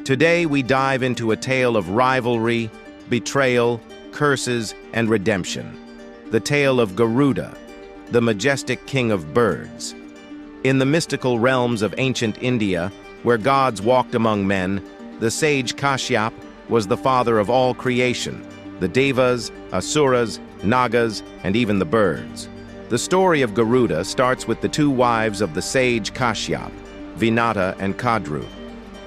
Today we dive into a tale of rivalry, betrayal, curses, and redemption. The tale of Garuda, the majestic king of birds. In the mystical realms of ancient India, where gods walked among men, the sage Kashyap was the father of all creation, the Devas, Asuras, Nagas, and even the birds. The story of Garuda starts with the two wives of the sage Kashyap, Vainatya and Kadru.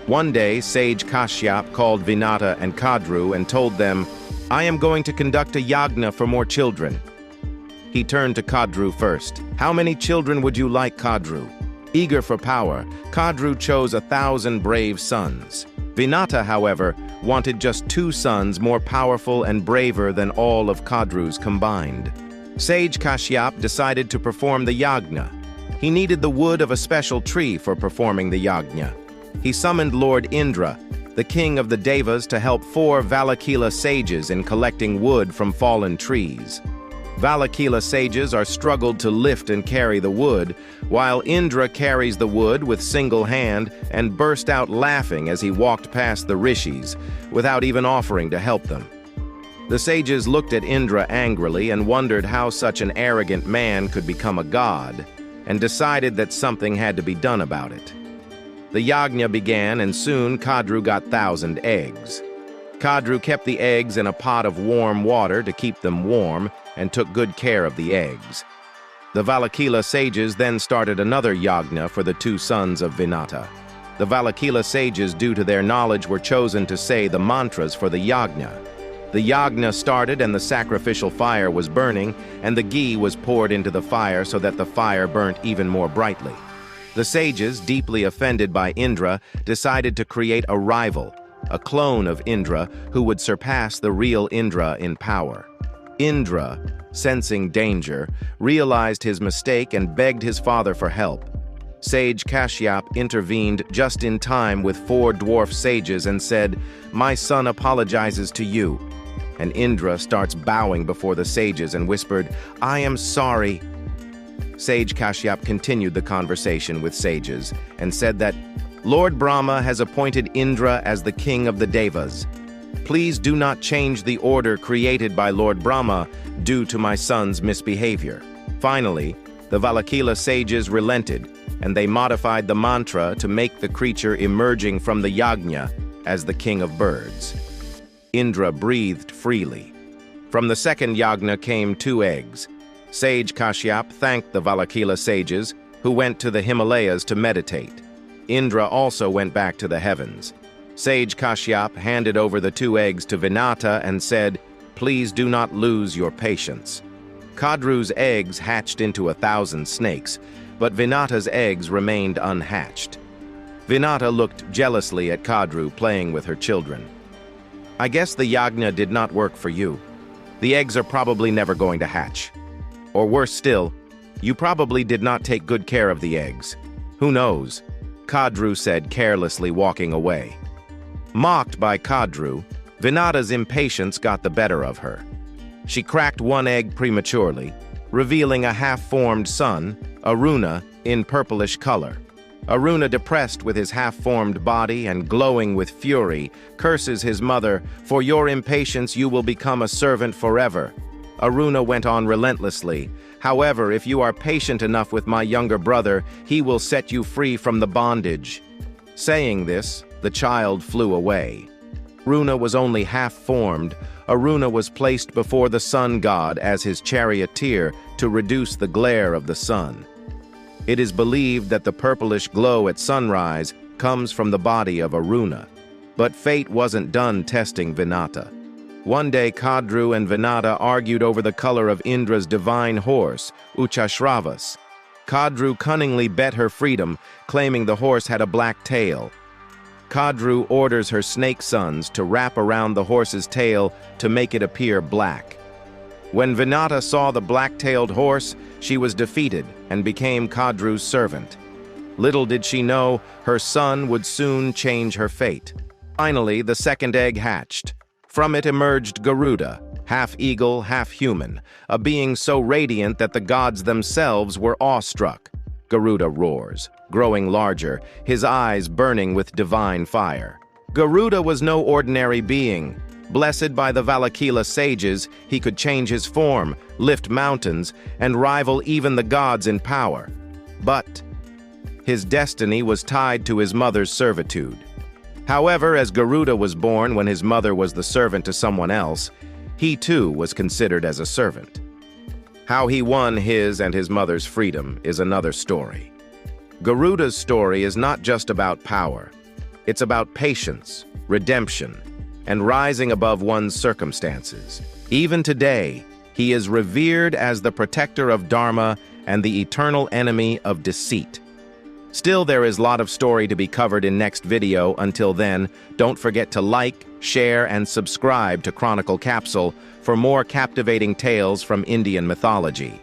One day, sage Kashyap called Vainatya and Kadru and told them, "I am going to conduct a yagna for more children." He turned to Kadru first. "How many children would you like, Kadru?" Eager for power, Kadru chose 1,000 brave sons. Vainatya, however, wanted just 2 sons more powerful and braver than all of Kadru's combined. Sage Kashyap decided to perform the yagna. He needed the wood of a special tree for performing the yagna. He summoned Lord Indra, the king of the Devas, to help 4 Valakila sages in collecting wood from fallen trees. Valakila sages are struggled to lift and carry the wood, while Indra carries the wood with single hand and burst out laughing as he walked past the rishis, without even offering to help them. The sages looked at Indra angrily and wondered how such an arrogant man could become a god, and decided that something had to be done about it. The yagna began, and soon Kadru got 1,000 eggs. Kadru kept the eggs in a pot of warm water to keep them warm and took good care of the eggs. The Valakila sages then started another yagna for the 2 sons of Vainatya. The Valakila sages, due to their knowledge, were chosen to say the mantras for the yagna. The yagna started and the sacrificial fire was burning, and the ghee was poured into the fire so that the fire burnt even more brightly. The sages, deeply offended by Indra, decided to create a rival, a clone of Indra who would surpass the real Indra in power. Indra, sensing danger, realized his mistake and begged his father for help. Sage Kashyap intervened just in time with 4 dwarf sages and said, "My son apologizes to you." And Indra starts bowing before the sages and whispered, "I am sorry." Sage Kashyap continued the conversation with sages and said that Lord Brahma has appointed Indra as the king of the Devas. Please do not change the order created by Lord Brahma due to my son's misbehavior. Finally, the Valakila sages relented, and they modified the mantra to make the creature emerging from the yagna as the king of birds. Indra breathed freely. From the second yagna came 2 eggs. Sage Kashyap thanked the Valakila sages, who went to the Himalayas to meditate. Indra also went back to the heavens. Sage Kashyap handed over the 2 eggs to Vainatya and said, "Please do not lose your patience." Kadru's eggs hatched into 1,000 snakes, but Vainatya's eggs remained unhatched. Vainatya looked jealously at Kadru playing with her children. "I guess the yagna did not work for you. The eggs are probably never going to hatch. Or worse still, you probably did not take good care of the eggs. Who knows?" Kadru said, carelessly walking away. Mocked by Kadru, Vainatya's impatience got the better of her. She cracked 1 egg prematurely, revealing a half-formed son, Aruna, in purplish color. Aruna, depressed with his half-formed body and glowing with fury, curses his mother, "For your impatience you will become a servant forever." Aruna went on relentlessly, "However, if you are patient enough with my younger brother, he will set you free from the bondage." Saying this, the child flew away. Aruna was only half-formed. Aruna was placed before the sun god as his charioteer to reduce the glare of the sun. It is believed that the purplish glow at sunrise comes from the body of Aruna. But fate wasn't done testing Vainatya. One day, Kadru and Vainatya argued over the color of Indra's divine horse, Uchashravas. Kadru cunningly bet her freedom, claiming the horse had a black tail. Kadru orders her snake sons to wrap around the horse's tail to make it appear black. When Vainatya saw the black-tailed horse, she was defeated and became Kadru's servant. Little did she know, her son would soon change her fate. Finally, the second egg hatched. From it emerged Garuda, half eagle, half human, a being so radiant that the gods themselves were awestruck. Garuda roars, growing larger, his eyes burning with divine fire. Garuda was no ordinary being. Blessed by the Valakila sages, he could change his form, lift mountains, and rival even the gods in power. But his destiny was tied to his mother's servitude. However, as Garuda was born when his mother was the servant to someone else, he too was considered as a servant. How he won his and his mother's freedom is another story. Garuda's story is not just about power. It's about patience, redemption, and rising above one's circumstances. Even today, he is revered as the protector of Dharma and the eternal enemy of deceit. Still, there is a lot of story to be covered in next video. Until then, don't forget to like, share, and subscribe to Chronicle Capsule for more captivating tales from Indian mythology.